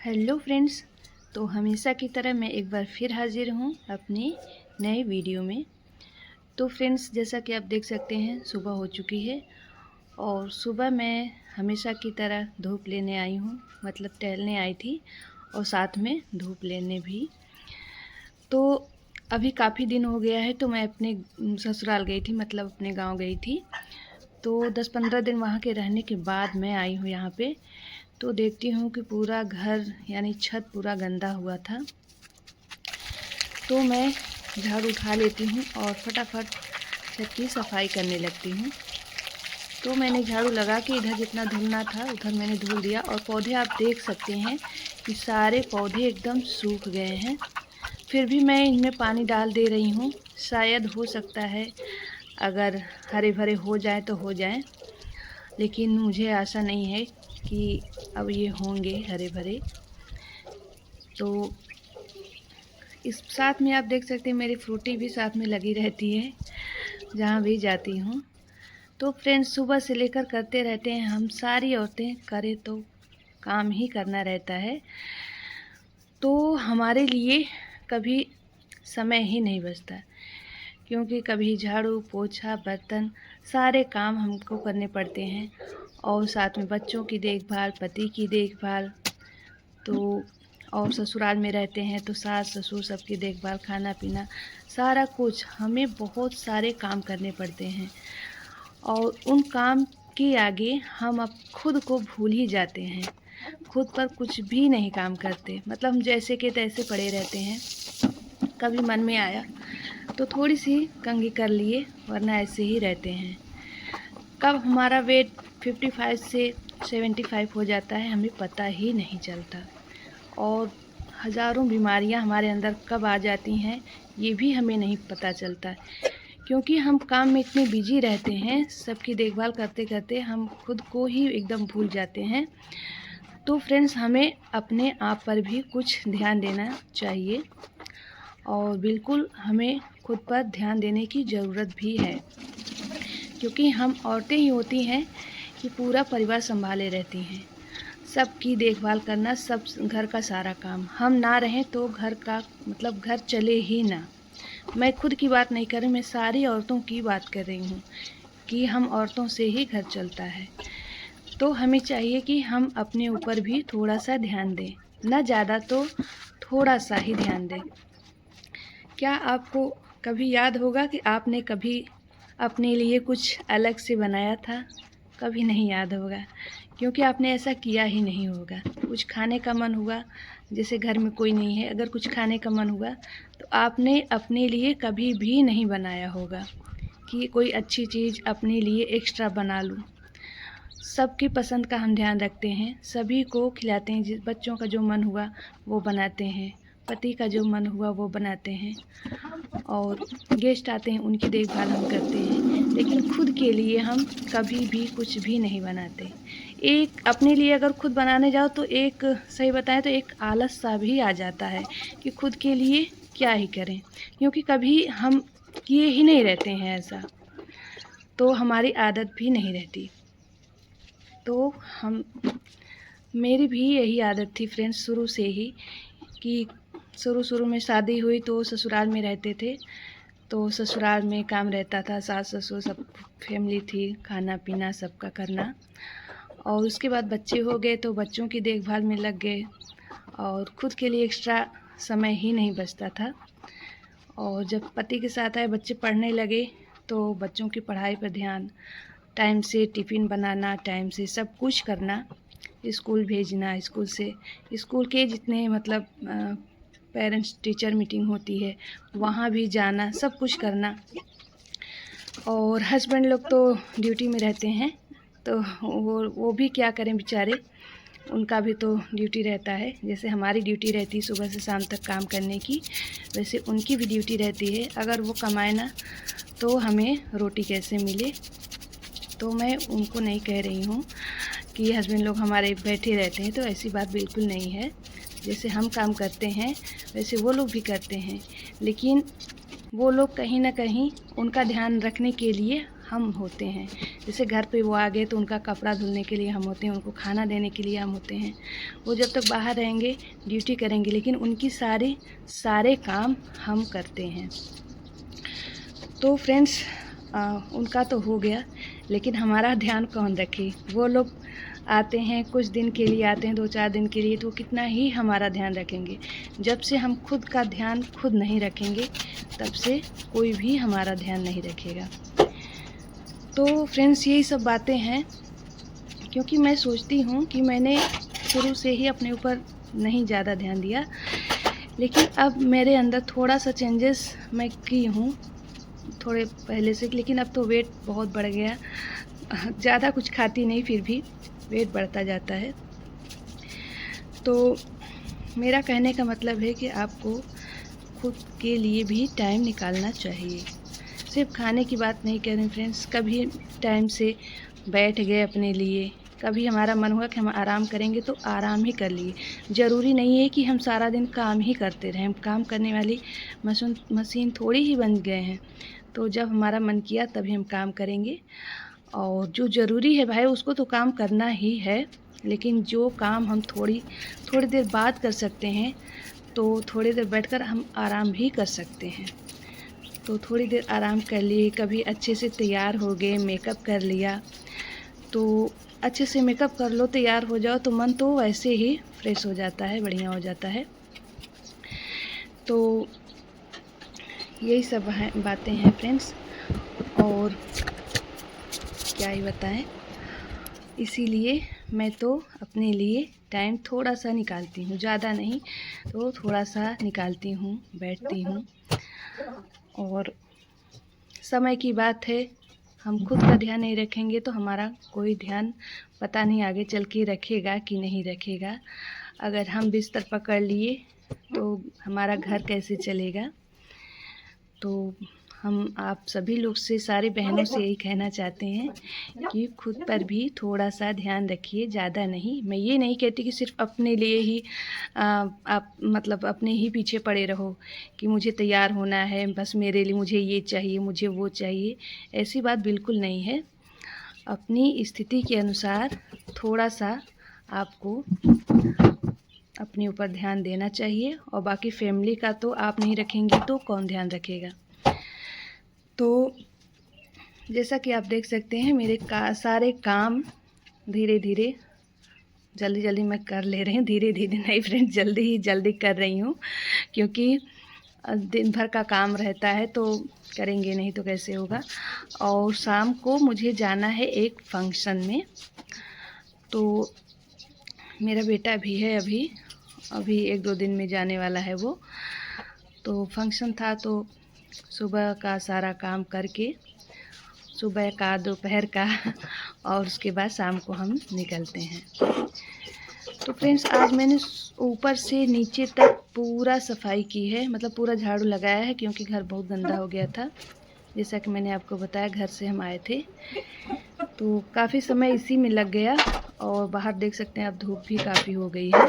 Hello friends. तो हमेशा की तरह मैं एक बार फिर हाजिर हूँ अपनी नए वीडियो में। तो फ्रेंड्स, जैसा कि आप देख सकते हैं सुबह हो चुकी है और सुबह मैं हमेशा की तरह धूप लेने आई हूँ, मतलब टहलने आई थी और साथ में धूप लेने भी। तो अभी काफ़ी दिन हो गया है तो मैं अपने ससुराल गई थी, मतलब अपने गांव गई थी। तो 10-15 दिन वहाँ के रहने के बाद मैं आई हूँ यहाँ पे। तो देखती हूँ कि पूरा घर यानी छत पूरा गंदा हुआ था। तो मैं झाड़ू उठा लेती हूँ और फटाफट छत की सफाई करने लगती हूँ। तो मैंने झाड़ू लगा के इधर जितना धुलना था उधर मैंने धुल दिया और पौधे आप देख सकते हैं कि सारे पौधे एकदम सूख गए हैं। फिर भी मैं इनमें पानी डाल दे रही हूँ, शायद हो सकता है अगर हरे भरे हो जाए तो हो जाए, लेकिन मुझे आशा नहीं है कि अब ये होंगे हरे भरे। तो इस साथ में आप देख सकते हैं मेरी फ्रूटी भी साथ में लगी रहती है जहाँ भी जाती हूँ। तो फ्रेंड्स, सुबह से लेकर करते रहते हैं हम सारी औरतें, करें तो काम ही करना रहता है। तो हमारे लिए कभी समय ही नहीं बचता, क्योंकि कभी झाड़ू पोछा बर्तन सारे काम हमको करने पड़ते हैं और साथ में बच्चों की देखभाल, पति की देखभाल। तो और ससुराल में रहते हैं तो सास ससुर सबकी देखभाल, खाना पीना, सारा कुछ हमें बहुत सारे काम करने पड़ते हैं और उन काम के आगे हम अब खुद को भूल ही जाते हैं, खुद पर कुछ भी नहीं काम करते, मतलब हम जैसे के तैसे पड़े रहते हैं। कभी मन में आया तो थोड़ी सी कंघी कर लिए, वरना ऐसे ही रहते हैं। कब हमारा वेट 55 से 75 हो जाता है हमें पता ही नहीं चलता और हज़ारों बीमारियां हमारे अंदर कब आ जाती हैं ये भी हमें नहीं पता चलता, क्योंकि हम काम में इतने बिजी रहते हैं, सबकी देखभाल करते करते हम खुद को ही एकदम भूल जाते हैं। तो फ्रेंड्स, हमें अपने आप पर भी कुछ ध्यान देना चाहिए और बिल्कुल हमें खुद पर ध्यान देने की ज़रूरत भी है, क्योंकि हम औरतें ही होती हैं कि पूरा परिवार संभाले रहती हैं। सबकी देखभाल करना, सब घर का सारा काम, हम ना रहें तो घर का मतलब घर चले ही ना। मैं खुद की बात नहीं कर रही, मैं सारी औरतों की बात कर रही हूँ कि हम औरतों से ही घर चलता है। तो हमें चाहिए कि हम अपने ऊपर भी थोड़ा सा ध्यान दें, ना ज़्यादा तो थोड़ा सा ही ध्यान दें। क्या आपको कभी याद होगा कि आपने कभी अपने लिए कुछ अलग से बनाया था? कभी नहीं याद होगा, क्योंकि आपने ऐसा किया ही नहीं होगा। कुछ खाने का मन हुआ, जैसे घर में कोई नहीं है, अगर कुछ खाने का मन हुआ तो आपने अपने लिए कभी भी नहीं बनाया होगा कि कोई अच्छी चीज़ अपने लिए एक्स्ट्रा बना लूँ। सबकी पसंद का हम ध्यान रखते हैं, सभी को खिलाते हैं, जिस बच्चों का जो मन हुआ वो बनाते हैं, पति का जो मन हुआ वो बनाते हैं और गेस्ट आते हैं उनकी देखभाल हम करते हैं, लेकिन खुद के लिए हम कभी भी कुछ भी नहीं बनाते। एक अपने लिए अगर खुद बनाने जाओ तो एक सही बताएं तो एक आलस सा भी आ जाता है कि खुद के लिए क्या ही करें, क्योंकि कभी हम किए ही नहीं रहते हैं ऐसा, तो हमारी आदत भी नहीं रहती। तो हम मेरी भी यही आदत थी फ्रेंड्स शुरू से ही, कि शुरू में शादी हुई तो ससुराल में रहते थे, तो ससुराल में काम रहता था, सास ससुर सब फैमिली थी, खाना पीना सबका करना, और उसके बाद बच्चे हो गए तो बच्चों की देखभाल में लग गए और खुद के लिए एक्स्ट्रा समय ही नहीं बचता था। और जब पति के साथ आए, बच्चे पढ़ने लगे तो बच्चों की पढ़ाई पर ध्यान, टाइम से टिफ़िन बनाना, टाइम से सब कुछ करना, स्कूल भेजना, स्कूल से स्कूल के जितने मतलब पेरेंट्स टीचर मीटिंग होती है वहाँ भी जाना, सब कुछ करना। और हस्बैंड लोग तो ड्यूटी में रहते हैं, तो वो भी क्या करें बेचारे, उनका भी तो ड्यूटी रहता है। जैसे हमारी ड्यूटी रहती है सुबह से शाम तक काम करने की, वैसे उनकी भी ड्यूटी रहती है। अगर वो कमाए ना तो हमें रोटी कैसे मिले। तो मैं उनको नहीं कह रही हूँ कि हस्बैंड लोग हमारे बैठे रहते हैं, तो ऐसी बात बिल्कुल नहीं है। जैसे हम काम करते हैं वैसे वो लोग भी करते हैं, लेकिन वो लोग कहीं ना कहीं उनका ध्यान रखने के लिए हम होते हैं। जैसे घर पे वो आ गए तो उनका कपड़ा धुलने के लिए हम होते हैं, उनको खाना देने के लिए हम होते हैं। वो जब तक बाहर रहेंगे ड्यूटी करेंगे, लेकिन उनकी सारे काम हम करते हैं। तो फ्रेंड्स उनका तो हो गया, लेकिन हमारा ध्यान कौन रखे? वो लोग आते हैं, कुछ दिन के लिए आते हैं, 2-4 दिन के लिए, तो कितना ही हमारा ध्यान रखेंगे। जब से हम खुद का ध्यान खुद नहीं रखेंगे, तब से कोई भी हमारा ध्यान नहीं रखेगा। तो फ्रेंड्स यही सब बातें हैं, क्योंकि मैं सोचती हूँ कि मैंने शुरू से ही अपने ऊपर नहीं ज़्यादा ध्यान दिया, लेकिन अब मेरे अंदर थोड़ा सा चेंजेस मैं की हूँ थोड़े पहले से, लेकिन अब तो वेट बहुत बढ़ गया। ज़्यादा कुछ खाती नहीं, फिर भी वेट बढ़ता जाता है। तो मेरा कहने का मतलब है कि आपको खुद के लिए भी टाइम निकालना चाहिए। सिर्फ खाने की बात नहीं कह रही फ्रेंड्स, कभी टाइम से बैठ गए अपने लिए, कभी हमारा मन हुआ कि हम आराम करेंगे तो आराम ही कर लिए। ज़रूरी नहीं है कि हम सारा दिन काम ही करते रहें, हम काम करने वाली मशीन थोड़ी ही बन गए हैं। तो जब हमारा मन किया तभी हम काम करेंगे, और जो ज़रूरी है भाई उसको तो काम करना ही है, लेकिन जो काम हम थोड़ी देर बाद कर सकते हैं, तो थोड़ी देर बैठकर हम आराम भी कर सकते हैं। तो थोड़ी देर आराम कर लिए, कभी अच्छे से तैयार हो गए, मेकअप कर लिया। तो अच्छे से मेकअप कर लो, तैयार हो जाओ, तो मन तो वैसे ही फ्रेश हो जाता है, बढ़िया हो जाता है। तो यही सब बातें हैं फ्रेंड्स, और क्या ही बताएं। इसीलिए मैं तो अपने लिए टाइम थोड़ा सा निकालती हूँ, ज़्यादा नहीं तो थोड़ा सा निकालती हूँ, बैठती हूँ। और समय की बात है, हम खुद का ध्यान नहीं रखेंगे तो हमारा कोई ध्यान पता नहीं आगे चल के रखेगा कि नहीं रखेगा। अगर हम बिस्तर पकड़ लिए तो हमारा घर कैसे चलेगा? तो हम आप सभी लोग से, सारी बहनों से यही कहना चाहते हैं कि खुद पर भी थोड़ा सा ध्यान रखिए, ज़्यादा नहीं। मैं ये नहीं कहती कि सिर्फ अपने लिए ही आप मतलब अपने ही पीछे पड़े रहो कि मुझे तैयार होना है, बस मेरे लिए मुझे ये चाहिए, मुझे वो चाहिए। ऐसी बात बिल्कुल नहीं है। अपनी स्थिति के अनुसार थोड़ा सा आपको अपने ऊपर ध्यान देना चाहिए, और बाकी फैमिली का तो आप नहीं रखेंगे तो कौन ध्यान रखेगा? तो जैसा कि आप देख सकते हैं, मेरे सारे काम धीरे धीरे जल्दी मैं कर ले रही हूँ। धीरे नहीं फ्रेंड्स, जल्दी कर रही हूँ, क्योंकि दिन भर का काम रहता है तो करेंगे नहीं तो कैसे होगा। और शाम को मुझे जाना है एक फंक्शन में, तो मेरा बेटा भी है, अभी 1-2 दिन में जाने वाला है वो। तो फंक्शन था, तो सुबह का सारा काम करके, सुबह का, दोपहर का, और उसके बाद शाम को हम निकलते हैं। तो फ्रेंड्स आज मैंने ऊपर से नीचे तक पूरा सफाई की है, मतलब पूरा झाड़ू लगाया है, क्योंकि घर बहुत गंदा हो गया था। जैसा कि मैंने आपको बताया, घर से हम आए थे तो काफ़ी समय इसी में लग गया। और बाहर देख सकते हैं, अब धूप भी काफ़ी हो गई है।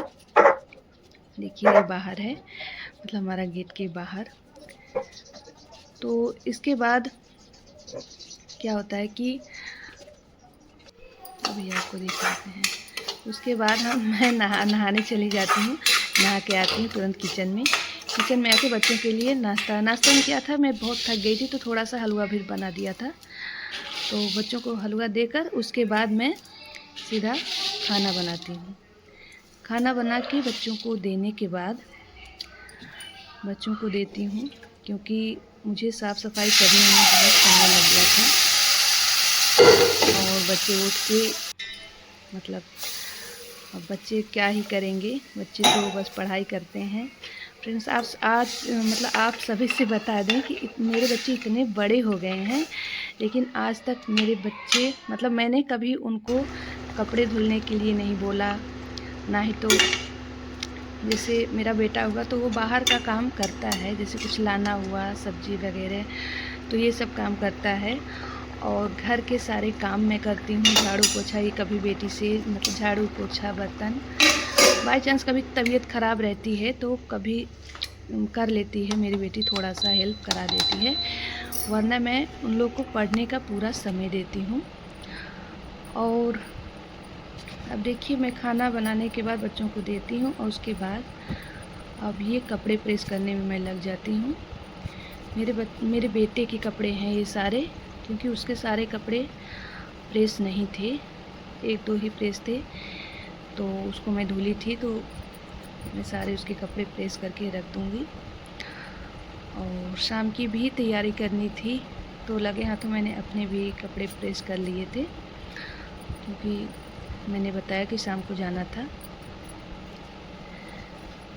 देखिए ये बाहर है, मतलब हमारा गेट के बाहर। तो इसके बाद क्या होता है कि अभी आपको दिखाते हैं। उसके बाद मैं नहाने चली जाती हूँ, नहा के आती हूँ तुरंत किचन में आके बच्चों के लिए नाश्ता में क्या था, मैं बहुत थक गई थी तो थोड़ा सा हलवा भी बना दिया था। तो बच्चों को हलवा देकर उसके बाद मैं सीधा खाना बनाती हूँ। खाना बना के बच्चों को देने के बाद बच्चों को देती हूँ, क्योंकि मुझे साफ़ सफाई करने में बहुत समय लग गया था। और बच्चे उठ के, मतलब अब बच्चे क्या ही करेंगे, बच्चे तो बस पढ़ाई करते हैं। फ्रेंड्स आप सभी से बता दें कि मेरे बच्चे इतने बड़े हो गए हैं, लेकिन आज तक मेरे बच्चे, मतलब मैंने कभी उनको कपड़े धुलने के लिए नहीं बोला, ना ही तो जैसे मेरा बेटा होगा तो वो बाहर का काम करता है, जैसे कुछ लाना हुआ, सब्जी वगैरह, तो ये सब काम करता है। और घर के सारे काम मैं करती हूँ, झाड़ू पोछा, ये कभी बेटी से, मतलब झाड़ू पोछा, बर्तन। बाई चांस कभी तबीयत ख़राब रहती है तो कभी कर लेती है मेरी बेटी, थोड़ा सा हेल्प करा देती है, वरना मैं उन लोग को पढ़ने का पूरा समय देती हूँ। और अब देखिए मैं खाना बनाने के बाद बच्चों को देती हूँ और उसके बाद अब ये कपड़े प्रेस करने में मैं लग जाती हूँ। मेरे बेटे के कपड़े हैं ये सारे, क्योंकि उसके सारे कपड़े प्रेस नहीं थे, 1-2 ही प्रेस थे, तो उसको मैं धुली थी, तो मैं सारे उसके कपड़े प्रेस करके रख दूँगी। और शाम की भी तैयारी करनी थी, तो लगे हाथों मैंने अपने भी कपड़े प्रेस कर लिए थे, क्योंकि मैंने बताया कि शाम को जाना था।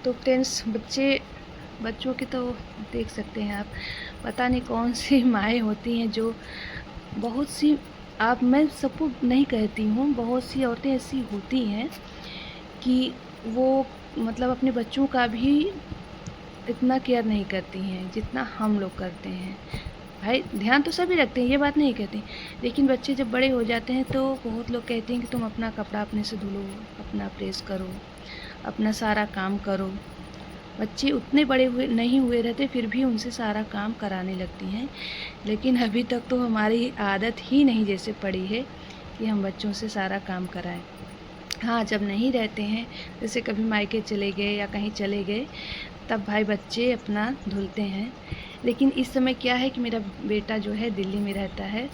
तो फ्रेंड्स बच्चों की तो देख सकते हैं आप, पता नहीं कौन सी माएँ होती हैं जो बहुत सी, मैं सबको नहीं कहती हूँ, बहुत सी औरतें ऐसी होती हैं कि वो मतलब अपने बच्चों का भी इतना केयर नहीं करती हैं जितना हम लोग करते हैं। भाई ध्यान तो सभी रखते हैं, ये बात नहीं कहती, लेकिन बच्चे जब बड़े हो जाते हैं तो बहुत लोग कहते हैं कि तुम अपना कपड़ा अपने से धुलो, अपना प्रेस करो, अपना सारा काम करो। बच्चे उतने बड़े नहीं हुए रहते, फिर भी उनसे सारा काम कराने लगती हैं, लेकिन अभी तक तो हमारी आदत ही नहीं जैसे पड़ी है कि हम बच्चों से सारा काम कराएं। हाँ, जब नहीं रहते हैं, जैसे कभी मायके चले गए या कहीं चले गए, तब भाई बच्चे अपना धुलते हैं। लेकिन इस समय क्या है कि मेरा बेटा जो है दिल्ली में रहता है,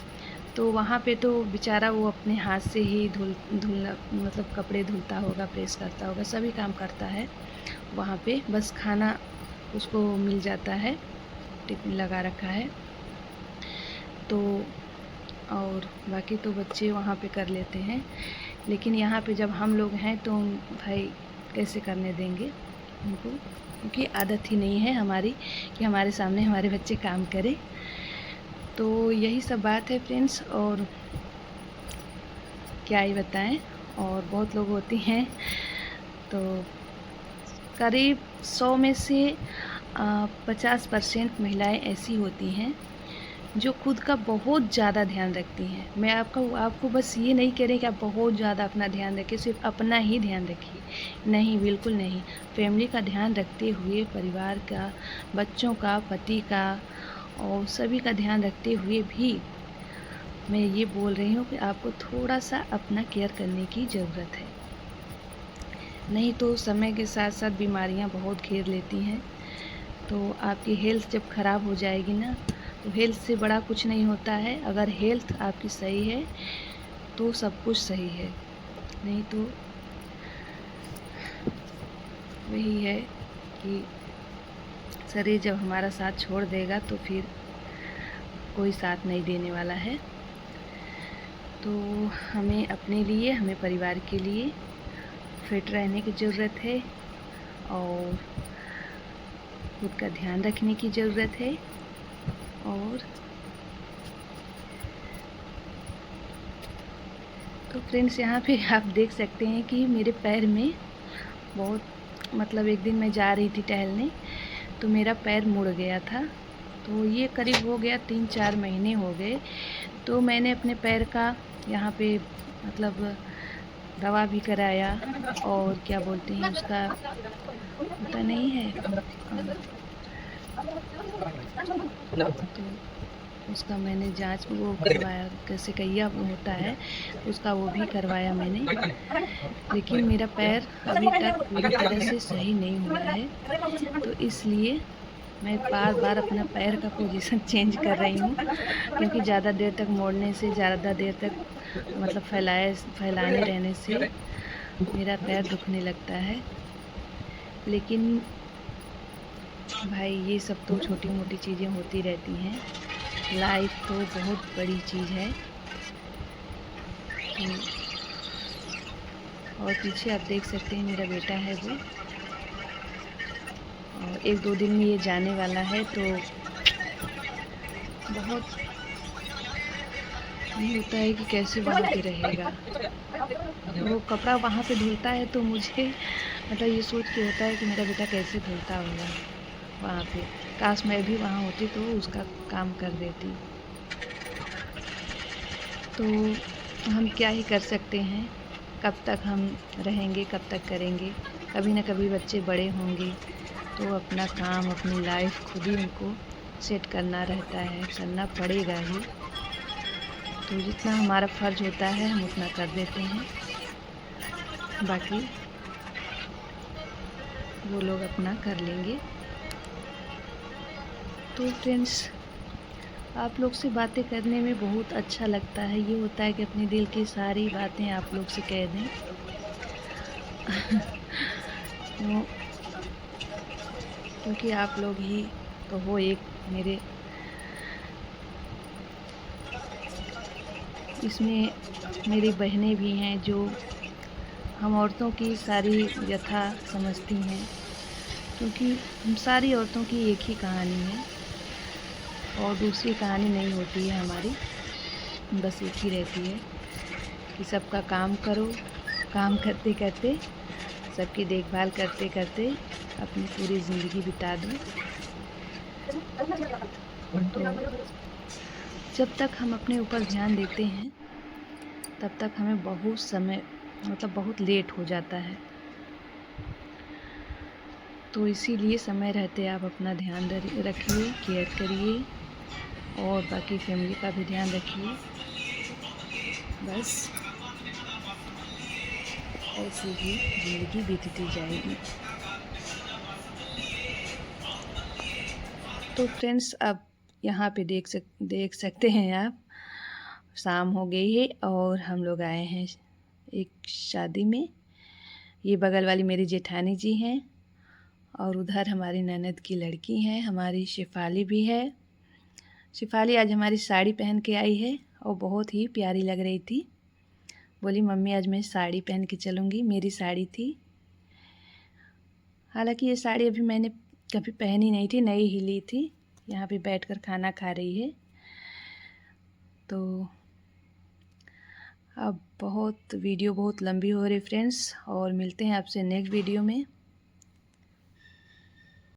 तो वहाँ पे तो बेचारा वो अपने हाथ से ही धुलना मतलब कपड़े धुलता होगा, प्रेस करता होगा, सभी काम करता है वहाँ पे। बस खाना उसको मिल जाता है, टिफ़िन लगा रखा है, तो और बाकी तो बच्चे वहाँ पे कर लेते हैं। लेकिन यहाँ पे जब हम लोग हैं तो भाई कैसे करने देंगे उनको, क्योंकि आदत ही नहीं है हमारी कि हमारे सामने हमारे बच्चे काम करें। तो यही सब बात है फ्रेंड्स, और क्या ही बताएं। और बहुत लोग होती हैं, तो करीब 100 में से 50% महिलाएं ऐसी होती हैं जो खुद का बहुत ज़्यादा ध्यान रखती हैं। मैं आपको बस ये नहीं कह रही कि आप बहुत ज़्यादा अपना ध्यान रखें, सिर्फ अपना ही ध्यान रखिए, नहीं, बिल्कुल नहीं। फैमिली का ध्यान रखते हुए, परिवार का, बच्चों का, पति का और सभी का ध्यान रखते हुए भी मैं ये बोल रही हूँ कि आपको थोड़ा सा अपना केयर करने की ज़रूरत है। नहीं तो समय के साथ साथ बीमारियाँ बहुत घेर लेती हैं। तो आपकी हेल्थ जब ख़राब हो जाएगी ना, तो हेल्थ से बड़ा कुछ नहीं होता है। अगर हेल्थ आपकी सही है तो सब कुछ सही है, नहीं तो वही है कि शरीर जब हमारा साथ छोड़ देगा तो फिर कोई साथ नहीं देने वाला है। तो हमें अपने लिए, हमें परिवार के लिए फिट रहने की ज़रूरत है और खुद का ध्यान रखने की ज़रूरत है। और तो फ्रेंड्स, यहाँ पे आप देख सकते हैं कि मेरे पैर में बहुत, मतलब एक दिन मैं जा रही थी टहलने, तो मेरा पैर मुड़ गया था। तो ये करीब हो गया 3-4 महीने हो गए। तो मैंने अपने पैर का यहाँ पे मतलब दवा भी कराया, और क्या बोलते हैं उसका, पता नहीं है, तो उसका मैंने जांच वो करवाया, कैसे कहिया होता है उसका, वो भी करवाया मैंने। लेकिन मेरा पैर अभी तक पूरी तरह से सही नहीं हुआ है, तो इसलिए मैं बार बार अपना पैर का पोजीशन चेंज कर रही हूँ, क्योंकि ज़्यादा देर तक मोड़ने से, ज़्यादा देर तक मतलब फैलाने रहने से मेरा पैर दुखने लगता है। लेकिन भाई ये सब तो छोटी मोटी चीज़ें होती रहती हैं, लाइफ तो बहुत बड़ी चीज़ है। तो और पीछे आप देख सकते हैं मेरा बेटा है वो, और 1-2 दिन में ये जाने वाला है, तो बहुत ये होता है कि कैसे वहाँ पे रहेगा। वो कपड़ा वहाँ पे धुलता है तो मुझे मतलब ये सोच के होता है कि मेरा बेटा कैसे धुलता होगा वहाँ पे। काश मैं भी वहाँ होती तो उसका काम कर देती। तो हम क्या ही कर सकते हैं, कब तक हम रहेंगे, कब तक करेंगे। कभी ना कभी बच्चे बड़े होंगे तो अपना काम, अपनी लाइफ खुद ही उनको सेट करना रहता है, करना पड़ेगा ही। तो जितना हमारा फ़र्ज़ होता है हम उतना कर देते हैं, बाकी वो लोग अपना कर लेंगे। तो फ्रेंड्स, आप लोग से बातें करने में बहुत अच्छा लगता है। ये होता है कि अपने दिल की सारी बातें आप लोग से कह दें। क्यों? क्योंकि आप लोग ही तो हो एक मेरे इसमें मेरी बहनें भी हैं जो हम औरतों की सारी व्यथा समझती हैं, क्योंकि हम सारी औरतों की एक ही कहानी है और दूसरी कहानी नहीं होती है हमारी, बस एक ही रहती है कि सबका काम करो, काम करते करते, सबकी देखभाल करते करते अपनी पूरी ज़िंदगी बिता दो। तो जब तक हम अपने ऊपर ध्यान देते हैं तब तक हमें बहुत समय मतलब बहुत लेट हो जाता है। तो इसीलिए समय रहते आप अपना ध्यान रखिए, केयर करिए और बाकी फैमिली का भी ध्यान रखिए। बस ऐसे ही ज़िंदगी बीतती जाएगी। तो फ्रेंड्स, अब यहाँ पे देख सकते हैं आप, शाम हो गई है और हम लोग आए हैं एक शादी में। ये बगल वाली मेरी जेठानी जी हैं और उधर हमारी ननद की लड़की हैं, हमारी शेफाली भी है। शेफाली आज हमारी साड़ी पहन के आई है और बहुत ही प्यारी लग रही थी। बोली मम्मी आज मैं साड़ी पहन के चलूँगी, मेरी साड़ी थी। हालांकि ये साड़ी अभी मैंने कभी पहनी नहीं थी, नई ही ली थी। यहाँ पे बैठकर खाना खा रही है। तो अब वीडियो बहुत लंबी हो रही फ्रेंड्स, और मिलते हैं आपसे नेक्स्ट वीडियो में।